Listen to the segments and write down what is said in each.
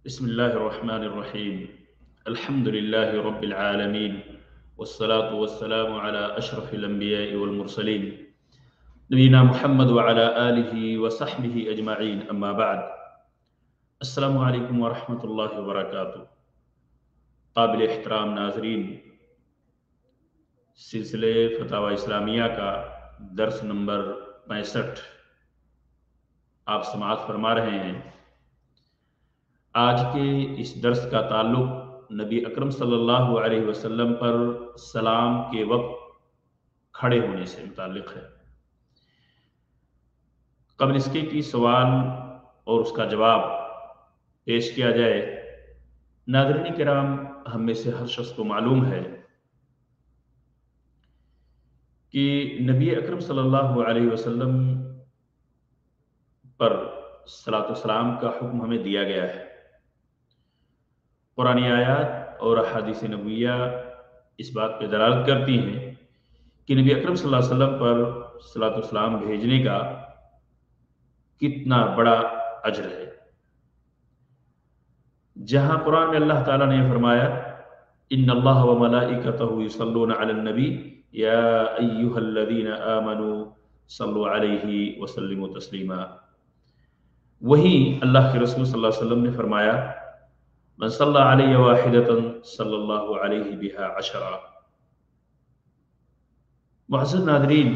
بسم الله الرحمن الرحيم. الحمد لله رب العالمين، والصلاة والسلام على أشرف الأنبياء والمرسلين نبينا محمد وعلى آله وصحبه أجمعين، أما بعد. السلام علیکم ورحمۃ اللہ وبرکاتہ. قابل احترام ناظرین، سلسلے فتاوی اسلامیہ کا درس نمبر 65 آپ سماعت فرما رہے ہیں. آج کے اس درس کا تعلق نبی اکرم صلی اللہ علیہ وسلم پر سلام کے وقت کھڑے ہونے سے متعلق ہے. قبل اس کے کہ سوال اور اس کا جواب پیش کیا جائے، ناظرین کرام، ہم میں سے ہر شخص کو معلوم ہے کہ نبی اکرم صلی اللہ علیہ وسلم پر صلاۃ و سلام کا حکم ہمیں دیا گیا ہے. قرآن آیات اور احادیث نبویہ اس بات پہ دلالت کرتی ہیں کہ نبی اکرم صلی اللہ علیہ وسلم پر صلاۃ و سلام بھیجنے کا کتنا بڑا اجر ہے. جہاں قرآن میں اللہ تعالیٰ نے فرمایا ان اللہ و ملائکتہ یصلون علی النبی یا ایہا الذین آمنوا صلوا علیہ وسلموا تسلیما. وہی اللہ کے رسول صلی اللہ علیہ وسلم نے فرمایا من صلی علیہ واحدۃ صلی اللہ علیہ بہا عشرا. معزز ناظرین،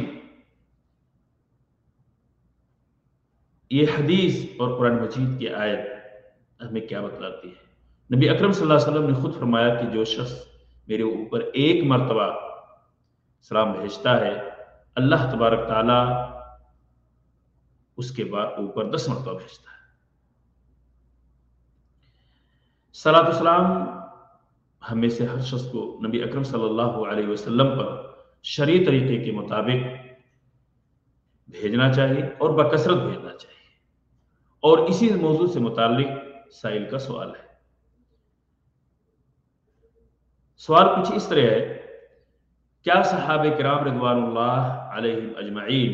یہ حدیث اور قرآن مجید کی آیت ہمیں کیا بتلاتی ہے؟ نبی اکرم صلی اللہ علیہ وسلم نے خود فرمایا کہ جو شخص میرے اوپر ایک مرتبہ سلام بھیجتا ہے، اللہ تبارک تعالی اس کے بعد اوپر 10 مرتبہ بھیجتا ہے. صلاۃ والسلام ہم میں سے ہر شخص کو نبی اکرم صلی اللہ علیہ وسلم پر شرعی طریقے کے مطابق بھیجنا چاہیے اور بکثرت بھیجنا چاہیے. اور اسی موضوع سے متعلق سائل کا سوال ہے. سوال کچھ اس طرح ہے: کیا صحابہ کرام رضوان اللہ علیہم اجمعین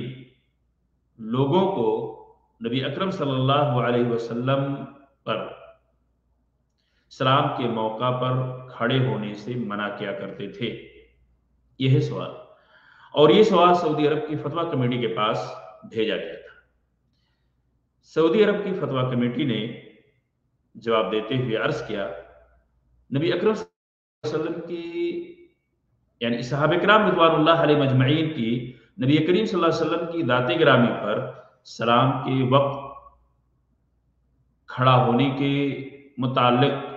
لوگوں کو نبی اکرم صلی اللہ علیہ وسلم پر سلام کے موقع پر کھڑے ہونے سے منع کیا کرتے تھے؟ یہ ہے سوال. اور یہ سوال سعودی عرب کی فتویٰ کمیٹی کے پاس بھیجا گیا تھا. سعودی عرب کی فتویٰ کمیٹی نے جواب دیتے ہوئے عرض کیا، نبی اکرم صلی اللہ علیہ وسلم کی یعنی صحابہ کرام رضوان اللہ علیہ مجمعین کی نبی کریم صلی اللہ علیہ وسلم کی ذات گرامی پر سلام کے وقت کھڑا ہونے کے متعلق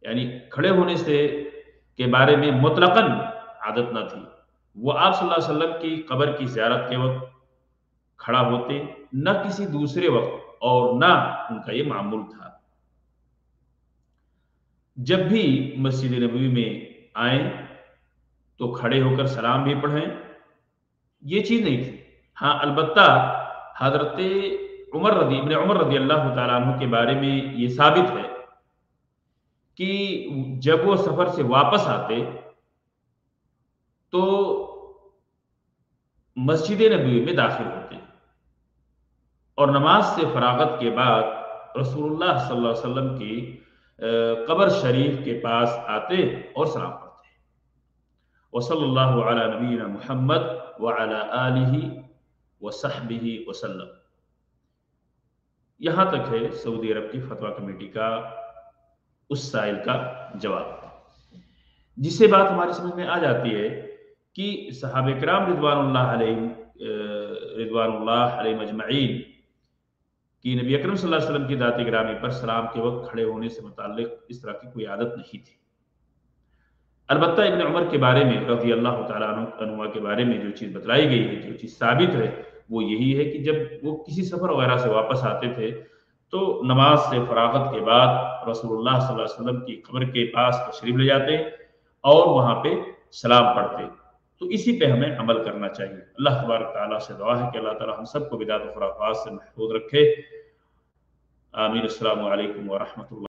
یعنی کھڑے ہونے سے کے بارے میں مطلقاً عادت نہ تھی. وہ آپ صلی اللہ علیہ وسلم کی قبر کی زیارت کے وقت کھڑا ہوتے، نہ کسی دوسرے وقت، اور نہ ان کا یہ معمول تھا. جب بھی مسجد نبوی میں آئیں تو کھڑے ہو کر سلام بھی پڑھیں، یہ چیز نہیں تھی. ہاں البتہ حضرت ابن عمر رضی اللہ تعالیٰ عنہ کے بارے میں یہ ثابت ہے کہ جب وہ سفر سے واپس آتے تو مسجد نبوی میں داخل ہوتے اور نماز سے فراغت کے بعد رسول اللہ صلی اللہ علیہ وسلم کی قبر شریف کے پاس آتے اور سلام پڑھتے. وصلی اللہ علی نبینا محمد وعلی آلہ وصحبہ وسلم. یہاں تک ہے سعودی عرب کی فتویٰ کمیٹی کا اس سائل کا جواب، جس سے بات ہماری سمجھ میں آ جاتی ہے کہ صحابہ کرام رضوان اللہ علیہ مجمعین کی نبی اکرم صلی اللہ علیہ وسلم کی ذات گرامی پر سلام کے وقت کھڑے ہونے سے متعلق اس طرح کی کوئی عادت نہیں تھی. البتہ ابن عمر کے بارے میں رضی اللہ تعالیٰ عنہ کے بارے میں جو چیز بتلائی گئی ہے، جو چیز ثابت ہے، وہ یہی ہے کہ جب وہ کسی سفر وغیرہ سے واپس آتے تھے تو نماز سے فراغت کے بعد رسول اللہ صلی اللہ علیہ وسلم کی قبر کے پاس تشریف لے جاتے اور وہاں پہ سلام پڑھتے. تو اسی پہ ہمیں عمل کرنا چاہیے. اللہ تبارک تعالیٰ سے دعا ہے کہ اللہ تعالیٰ ہم سب کو بدعت و خرافات سے محفوظ رکھے. آمین. السلام علیکم ورحمۃ اللہ.